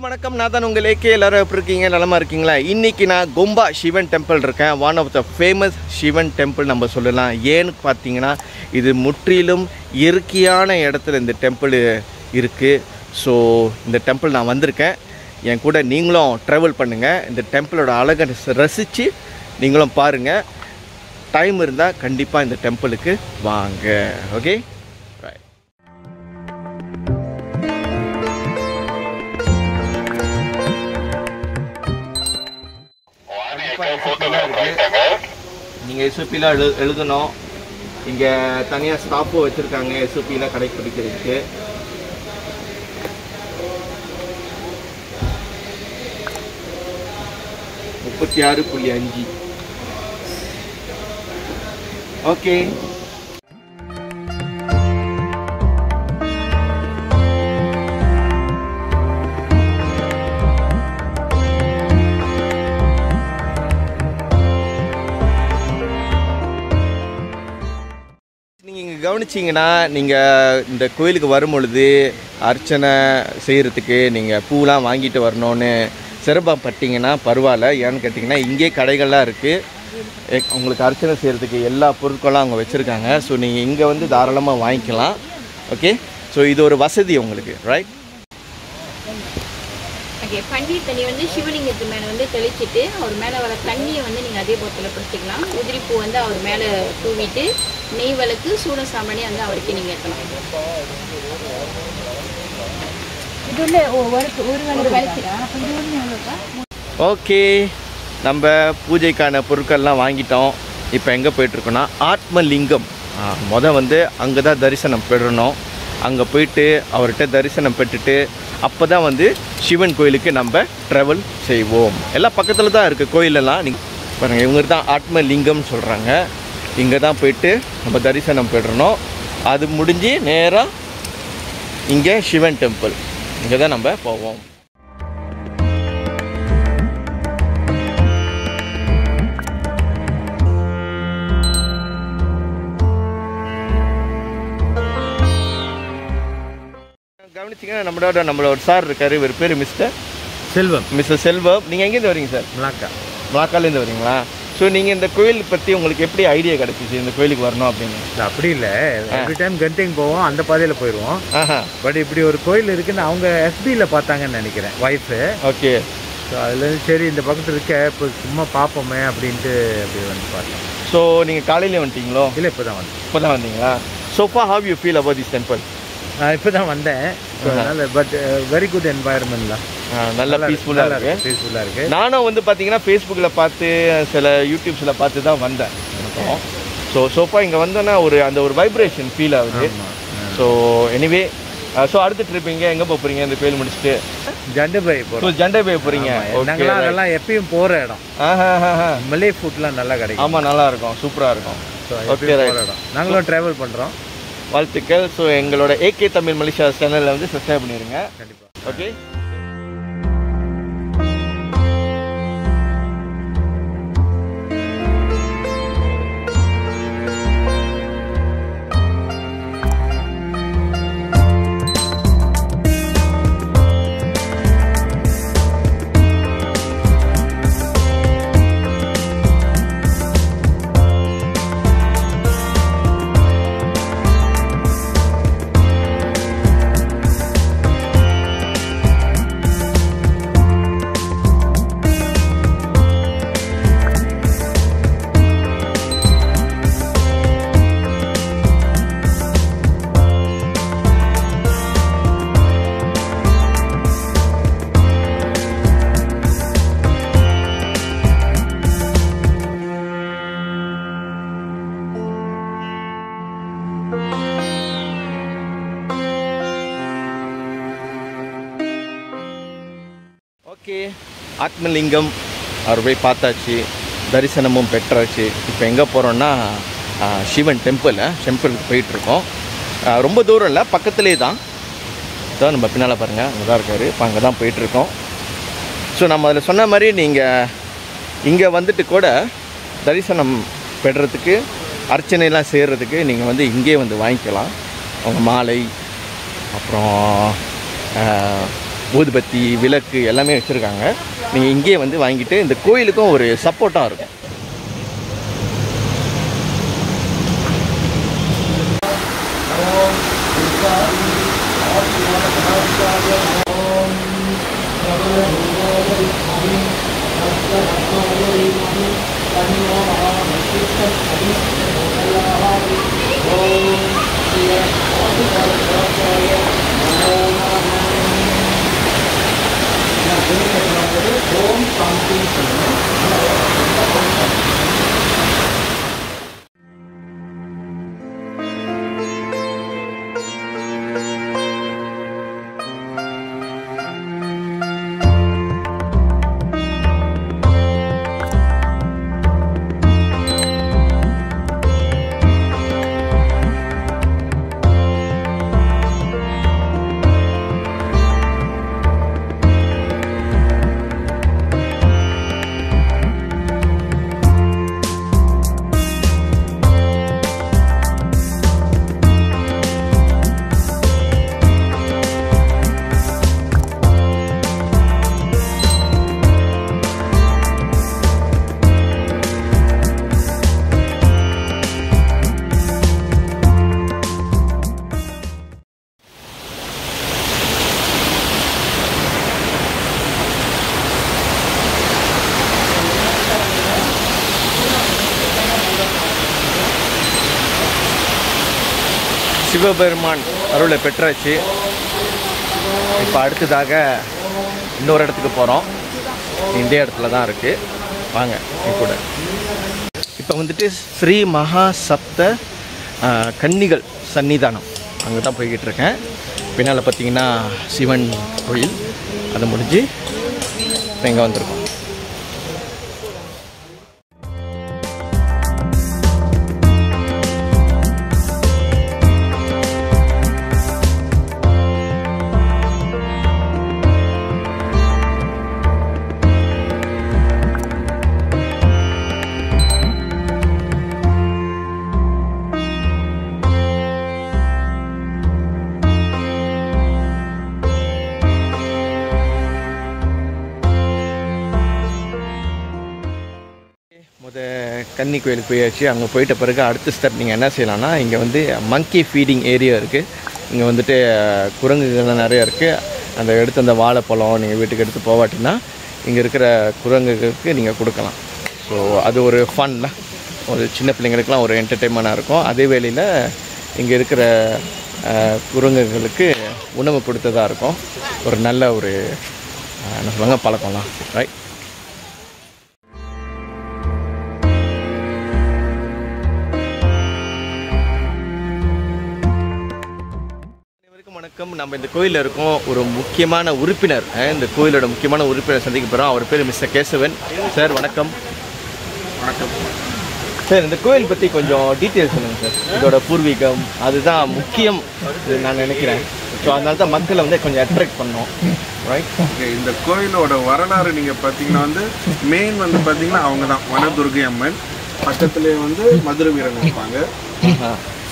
வணக்கம், நான் தான் உங்கள் ஏகே. எல்லாரும் எப்படி இருக்கீங்க? நலமாக இருக்கீங்களா? இன்றைக்கி நான் கொம்பா சிவன் டெம்பிள் இருக்கேன். One of the famous Sivan temple நம்ம சொல்லலாம். ஏன்னு பார்த்தீங்கன்னா இது முற்றிலும் இயற்கையான இடத்துல இந்த டெம்பிள் இருக்குது. ஸோ இந்த டெம்பிள் நான் வந்திருக்கேன். என் கூட நீங்களும் ட்ராவல் பண்ணுங்கள். இந்த டெம்பிளோட அழகை ரசித்து நீங்களும் பாருங்கள். டைம் இருந்தால் கண்டிப்பாக இந்த டெம்பிளுக்கு வாங்க. ஓகே, நீங்கள் எஸ்ஓபிலாம் எழுதணும். இங்கே தனியாக ஸ்டாப்பும் வச்சுருக்காங்க எஸ்ஓபிலாம் கடைப்பிடிக்கிறதுக்கு. $36.5. ஓகே, கவனிச்சிங்கன்னா நீங்கள் இந்த கோயிலுக்கு வரும் பொழுது அர்ச்சனை செய்கிறதுக்கு நீங்கள் பூலாம் வாங்கிட்டு வரணும்னு சிரமப்பட்டீங்கன்னா பரவாயில்ல. ஏன்னு கேட்டிங்கன்னா இங்கே கடைகள்லாம் இருக்குது. உங்களுக்கு அர்ச்சனை செய்கிறதுக்கு எல்லா பொருட்களும் அவங்க வச்சுருக்காங்க. ஸோ நீங்கள் இங்கே வந்து தாராளமாக வாங்கிக்கலாம். ஓகே, ஸோ இது ஒரு வசதி உங்களுக்கு, ரைட்? ஓகே, பன்னீர் தண்ணி வந்து சிவலிங்கத்து மேலே வந்து தெளிச்சிட்டு அவர் மேலே வர தண்ணியை வந்து நீங்கள் அதே போத்தில் பிடிச்சிக்கலாம். உதிரிப்பூ வந்து அவர் மேலே தூவிட்டு நெய் விளக்கு சூட சாம்பிராணி வந்து அவருக்கு நீங்கள் ஏற்றலாம். ஓகே, நம்ம பூஜைக்கான பொருட்கள்லாம் வாங்கிட்டோம். இப்போ எங்கே போயிட்டுருக்கோன்னா ஆத்மலிங்கம். வந்து அங்கே தான் தரிசனம் பெறணும். அங்கே போயிட்டு அவர்கிட்ட தரிசனம் பெற்றுட்டு அப்போ தான் வந்து சிவன் கோயிலுக்கு நம்ம ட்ராவல் செய்வோம். எல்லாம் பக்கத்தில் தான் இருக்குது கோயிலெல்லாம். நீங்கள் பாருங்கள், இவங்க தான் ஆத்மலிங்கம்னு சொல்கிறாங்க. இங்கே தான் போயிட்டு நம்ம தரிசனம் பெறணும். அது முடிஞ்சு நேராக இங்கே சிவன் டெம்பிள், இங்கே தான் நம்ம போவோம். கவனிச்சிங்கன்னா நம்மளோட சார் இருக்கார். இவர் பேர் மிஸ்டர் செல்வம். நீங்கள் எங்கேருந்து வரீங்க சார்? மலாக்காலேருந்து வரீங்களா? ஸோ நீங்கள் இந்த கோயில் பற்றி உங்களுக்கு எப்படி ஐடியா கிடச்சிச்சு இந்த கோயிலுக்கு வரணும் அப்படின்னு? அப்படி இல்லை, எவ்ரி டைம் கண்டிங் போவோம், அந்த பாதையில் போயிடுவோம். பட் இப்படி ஒரு கோயில் இருக்குன்னு அவங்க எஃபியில் பார்த்தாங்கன்னு நினைக்கிறேன், ஒய்ஃபு. ஓகே, ஸோ அதுலேருந்து சரி இந்த பக்கத்தில் இருக்க இப்போ சும்மா பார்ப்போமே அப்படின்ட்டு அப்படி வந்து பார்த்தேன். ஸோ நீங்கள் காலையிலே வந்துட்டீங்களோ? இல்லை, இப்போ தான் வந்தீங்களா? So for how you feel about this temple? நான் இப்போ தான் வந்தேன். அதனால் பட் வெரி குட் என்வாயர்மெண்ட் தான், நல்ல பீஸ்ஃபுல்லாக இருக்குது. நானும் வந்து பார்த்தீங்கன்னா ஃபேஸ்புக்கில் பார்த்து சில யூடியூப்ஸில் பார்த்து தான் வந்தேன். சோஃபா இங்கே வந்தோன்னா ஒரு வைப்ரேஷன் ஃபீல் ஆகுது. ஸோ எனிவே, ஸோ அடுத்த ட்ரிப் எங்கே போகிறீங்க? இந்த கோயில் முடிச்சுட்டு ஜண்டபை போகிறீங்க. நாங்களாம் அதெல்லாம் எப்பயும் போகிற இடம். மலே ஃபுட்லாம் நல்லா கிடைக்கும். ஆமாம், நல்லா இருக்கும், சூப்பராக இருக்கும். ஓகே, இடம் நாங்களும் ட்ராவல் பண்ணுறோம். வாழ்த்துக்கள். ஸோ எங்களோட ஏகே தமிழ் மலேசியா சேனலில் வந்து சப்ஸ்கிரைப் பண்ணிடுங்க கண்டிப்பாக. ஓகே, ஓகே, ஆத்மலிங்கம் அவர் போய் பார்த்தாச்சு, தரிசனமும் பெற்றாச்சு. இப்போ எங்கே போகிறோன்னா சிவன் டெம்பிளுக்கு போயிட்டுருக்கோம். ரொம்ப தூரம் இல்லை, பக்கத்துலேயே தான். நம்ம பின்னால் பாருங்கள், அங்கே தான் இருக்கார். இப்போ அங்கே தான் போயிட்டுருக்கோம். ஸோ நம்ம அதில் சொன்ன மாதிரி நீங்கள் இங்கே வந்துட்டு கூட தரிசனம் பெறறதுக்கு அர்ச்சனைலாம் செய்கிறதுக்கு நீங்கள் வந்து இங்கே வந்து வாங்கிக்கலாம். அவங்க மாலை அப்புறம் ஊதுபத்தி விளக்கு எல்லாமே வச்சுருக்காங்க. நீங்கள் இங்கேயே வந்து வாங்கிட்டு இந்த கோயிலுக்கும் ஒரு சப்போர்ட்டாக இருக்கும். சிவபெருமான் அருளை பெற்றாச்சு. இப்போ அடுத்ததாக இன்னொரு இடத்துக்கு போகிறோம். இந்த இடத்துல தான் இருக்குது. வாங்க என் கூட. இப்போ வந்துட்டு ஸ்ரீ மகா சப்த கன்னிகள் சன்னிதானம் அங்கே தான் போய்கிட்டு இருக்கேன். பின்னால் பார்த்தீங்கன்னா சிவன் கோயில். அதை முடிஞ்சு இப்போ இங்கே வந்திருக்கோம். கன்னி கோயிலுக்கு போயாச்சு. அங்கே போயிட்ட பிறகு அடுத்த ஸ்டெப் நீங்கள் என்ன செய்யலாம்னா, இங்கே வந்து மங்கி ஃபீடிங் ஏரியா இருக்குது. இங்கே வந்துட்டு குரங்குகள்லாம் நிறையா இருக்குது. அந்த எடுத்து அந்த வாழைப்பழம் நீங்கள் வீட்டுக்கு எடுத்து போவாட்டினா இங்கே இருக்கிற குரங்குகளுக்கு நீங்கள் கொடுக்கலாம். ஸோ அது ஒரு ஃபன்ல, ஒரு சின்ன பிள்ளைங்களுக்குலாம் ஒரு என்டர்டெயின்மெண்ட்டாக இருக்கும். அதே வேளையில் இங்கே இருக்கிற குரங்குகளுக்கு உணவு கொடுத்ததாக இருக்கும். ஒரு நல்ல ஒரு என்ன சொல்லுவாங்க பழக்கம்லாம், ரைட்? வணக்கம். நம்ம இந்த கோயிலில் இருக்கோம். ஒரு முக்கியமான உறுப்பினர், இந்த கோயிலோட முக்கியமான உறுப்பினர் சந்திக்க போகிறோம். அவர் பேர் மிஸ்டர் கேசவன். சார் வணக்கம். வணக்கம் சார். இந்த கோயில் பற்றி கொஞ்சம் டீட்டெயில்ஸ் சொல்லுங்கள் சார். இதோட பூர்வீகம் அதுதான் முக்கியம் நான் நினைக்கிறேன். ஸோ அதனால தான் மக்களை வந்து கொஞ்சம் அட்ராக்ட் பண்ணோம், ரைட்? ஓகே. இந்த கோயிலோட வரலாறு நீங்கள் பார்த்தீங்கன்னா வந்து மெயின் வந்து பார்த்தீங்கன்னா அவங்க தான் வனதுர்கை அம்மன். பக்கத்துலேயே வந்து மதுரை வீரன் இருப்பாங்க.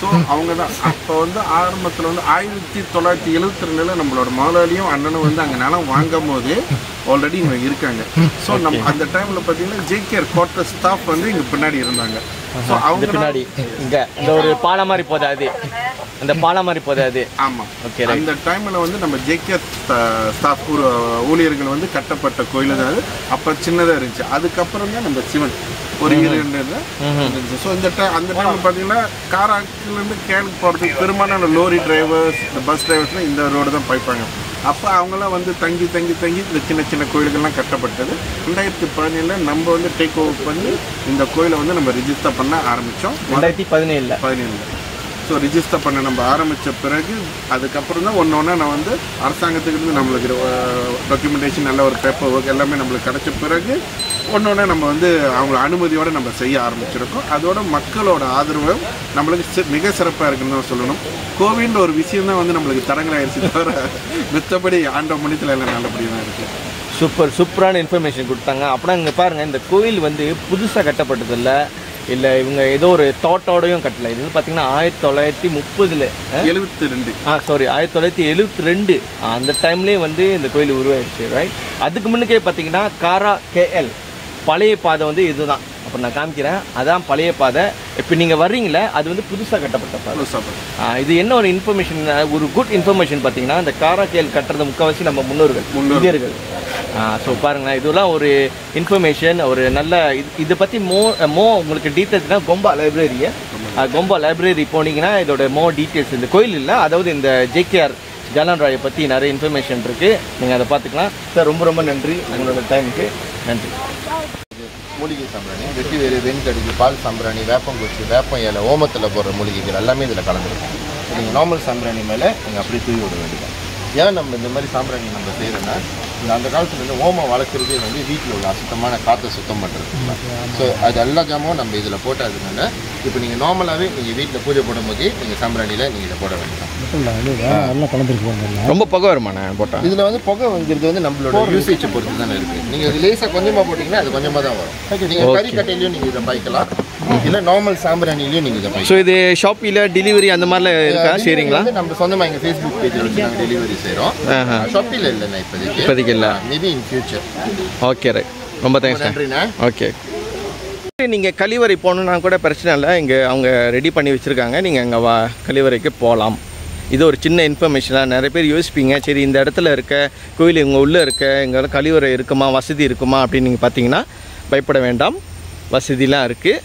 ஸோ அவங்க தான் அப்போ வந்து ஆரம்பத்தில் வந்து 1972 நம்மளோட முதலாளியும் அண்ணனும் வந்து அங்கே நிலம் வாங்கும் போது ஆல்ரெடி இங்கே இருக்காங்க. ஸோ நம்ம அந்த டைமில் பார்த்தீங்கன்னா ஜேகேஆர் குவார்டர் ஸ்டாஃப் வந்து இங்கே பின்னாடி இருந்தாங்க. ஸோ அவங்க பின்னாடி இங்கே இந்த ஒரு பாலம் மாதிரி போதாது, அந்த பாலம் மாதிரி போதாது. ஆமாம். ஓகே. அந்த டைமில் வந்து நம்ம ஜேகேஆர் ஸ்டாஃப் ஊழியர்கள் வந்து கட்டப்பட்ட கோயில் தான் அது. அப்போ சின்னதாக இருந்துச்சு. அதுக்கப்புறம் தான் நம்ம சிவன் ஒரு 2 இருந்துச்சு. ஸோ இந்த அந்த டைமில் பார்த்தீங்கன்னா காராக்கிலேருந்து கேனுக்கு போகிறதுக்கு பெரும்பாலான லோரி டிரைவர்ஸ், இந்த பஸ் டிரைவர்ஸ்லாம் இந்த ரோடு தான் போய்ப்பாங்க. அப்போ அவங்களாம் வந்து தங்கி இந்த சின்ன சின்ன கோயில்கள்லாம் கட்டப்பட்டது. 2017 நம்ம வந்து டேக் ஓவர் பண்ணி இந்த கோயிலை வந்து நம்ம ரிஜிஸ்டர் பண்ண ஆரம்பித்தோம். 2017 ஸோ ரிஜிஸ்டர் பண்ண நம்ம ஆரம்பித்த பிறகு அதுக்கப்புறம் தான் ஒன்று நான் வந்து அரசாங்கத்துக்கு நம்மளுக்கு டாக்குமெண்டேஷன் நல்ல ஒரு பேப்பர் ஒர்க் எல்லாமே நம்மளுக்கு கிடைச்ச பிறகு ஒன்று நம்ம வந்து அவங்க அனுமதியோடு நம்ம செய்ய ஆரம்பிச்சிருக்கோம். அதோட மக்களோட ஆதரவு நம்மளுக்கு மிக சிறப்பாக இருக்குன்னு தான் சொல்லணும். கோவில்ன்ற ஒரு விஷயம் தான் வந்து நம்மளுக்கு தடங்கலாயிருச்சு தவிர மித்தபடி ஆண்ட மணித்தில் எல்லாம் நல்லபடியாக தான் இருக்குது. சூப்பரான இன்ஃபர்மேஷன் கொடுத்தாங்க. அப்படின்னா இங்கே பாருங்கள், இந்த கோயில் வந்து புதுசாக கட்டப்பட்டதில்லை. இல்லை இவங்க ஏதோ ஒரு தாட்டோடையும் கட்டலை. இது வந்து பார்த்தீங்கன்னா 1930 72 சாரி 1972 அந்த டைம்லேயே வந்து இந்த கோயில் உருவாயிடுச்சு, ரைட்? அதுக்கு முன்னுக்கே பார்த்தீங்கன்னா காரா கேஎல் பழைய பாதை வந்து இதுதான். அப்புறம் நான் காமிக்கிறேன், அதான் பழைய பாதை. இப்போ நீங்கள் வர்றீங்களே அது வந்து புதுசாக கட்டப்பட்ட பாதை. இது என்ன ஒரு இன்ஃபர்மேஷன், ஒரு குட் இன்ஃபர்மேஷன் பார்த்தீங்கன்னா, இந்த காரா கேஎல் கட்டுறது முக்கால்வாசி நம்ம முன்னோர்கள் இந்தியர்கள். ஸோ பாருங்களேன், இதெல்லாம் ஒரு இன்ஃபர்மேஷன், ஒரு நல்ல இதை பற்றி மோ உங்களுக்கு டீட்டெயில்ஸ்னால் கொம்பா லைப்ரரி போனீங்கன்னா இதோட டீட்டெயில்ஸ் இந்த கோயில் இல்லை, அதாவது இந்த ஜேகேஆர் ஜாலான் ராயை பற்றி நிறைய இன்ஃபர்மேஷன் இருக்குது, நீங்கள் அதை பார்த்துக்கலாம். சார் ரொம்ப ரொம்ப நன்றி உங்களோட டைமுக்கு, நன்றி. மூலிகை சாம்பிராணி, வெட்டி வேறு, வெண்கடுகு, பால் சாம்பிராணி, வேப்பங்குச்சி, வேப்பம் இலை, ஓமத்தில் போடுற மூலிகைகள் எல்லாமே இதில் கலந்துருக்கும். நீங்கள் நார்மல் சாம்பிராணி மேலே நீங்கள் அப்படியே தூவி விட வேண்டியது. ஏன் நம்ம இந்த மாதிரி சாம்பிராணி நம்ம செய்கிறோன்னா, இந்த அந்த காலத்துலேருந்து ஓமம் வளர்க்குறதே வந்து வீட்டில் உள்ள அசுத்தமான காற்றை சுத்தம் பண்ணுறது. ஸோ அது எல்லா ஜாமும் நம்ம இதில் போட்டதுனால இப்போ நீங்கள் நார்மலாகவே நீங்கள் வீட்டில் பூஜை போடும் போதே நீங்கள் சாம்பிராணியில் நீங்கள் இதை போட வேண்டாம். ரொம்ப புகை வருமாண்ணே போட்டால்? இதில் வந்து புகை வந்துருது வந்து நம்மளோட யூசேஜை பொறுத்து தானே இருக்குது. நீங்கள் இது லேசாக கொஞ்சமாக போட்டிங்கன்னா அது கொஞ்சமாக தான் வரும். நீங்கள் கறிக்கட்டையிலையும் நீங்கள் இதை பாய்க்கலாம், இல்லை நார்மல் சாம்பிராணிலையும் நீங்கள் இதை பாய்க்கலாம். ஸோ இது ஷாப்பில் டெலிவரி அந்த மாதிரிலாம் இருக்கா, சரிங்களா? நம்ம சொந்தமாக எங்கள் ஃபேஸ்புக் பேஜில் வச்சு நாங்கள் டெலிவரி செய்கிறோம். ஷாப்பில் இல்லைண்ணா இப்போதைக்கு இல்லை, maybe in future. Okay right, ரொம்ப தேங்க்ஸ். நன்றிண்ணா. ஓகே, நீங்கள் கழிவறை போகணுன்னா கூட பிரச்சனை இல்லை, இங்கே அவங்க ரெடி பண்ணி வச்சுருக்காங்க, நீங்கள் அங்கே கழிவறைக்கு போகலாம். இது ஒரு சின்ன இன்ஃபர்மேஷனாக நிறைய பேர் யோசிப்பீங்க, சரி இந்த இடத்துல இருக்க கோயில் இவங்க உள்ளே இருக்க இங்கே கழிவறை இருக்குமா, வசதி இருக்குமா அப்படின்னு நீங்கள் பார்த்தீங்கன்னா பயப்பட வேண்டாம், வசதிலாம் இருக்குது,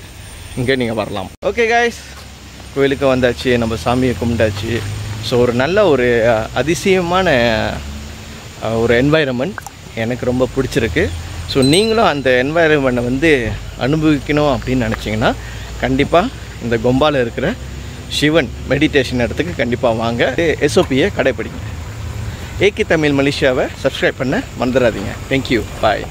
இங்கே நீங்கள் வரலாம். ஓகே காய்ஸ், கோயிலுக்கு வந்தாச்சு, நம்ம சாமியை கும்பிட்டாச்சு. ஸோ ஒரு நல்ல ஒரு அதிசயமான ஒரு என்வாயரன்மெண்ட் எனக்கு ரொம்ப பிடிச்சிருக்கு. ஸோ நீங்களும் அந்த என்வாயரன்மெண்ட்டை வந்து அனுபவிக்கணும் அப்படின்னு நினச்சிங்கன்னா கண்டிப்பாக இந்த கொம்பாவில் இருக்கிற சிவன் மெடிடேஷன் இடத்துக்கு கண்டிப்பாக வாங்க. எஸ்ஓபியை கடைப்பிடிங்க. ஏகே தமிழ் மலேசியாவை சப்ஸ்கிரைப் பண்ண மறந்துடாதீங்க. தேங்க்யூ, பாய்.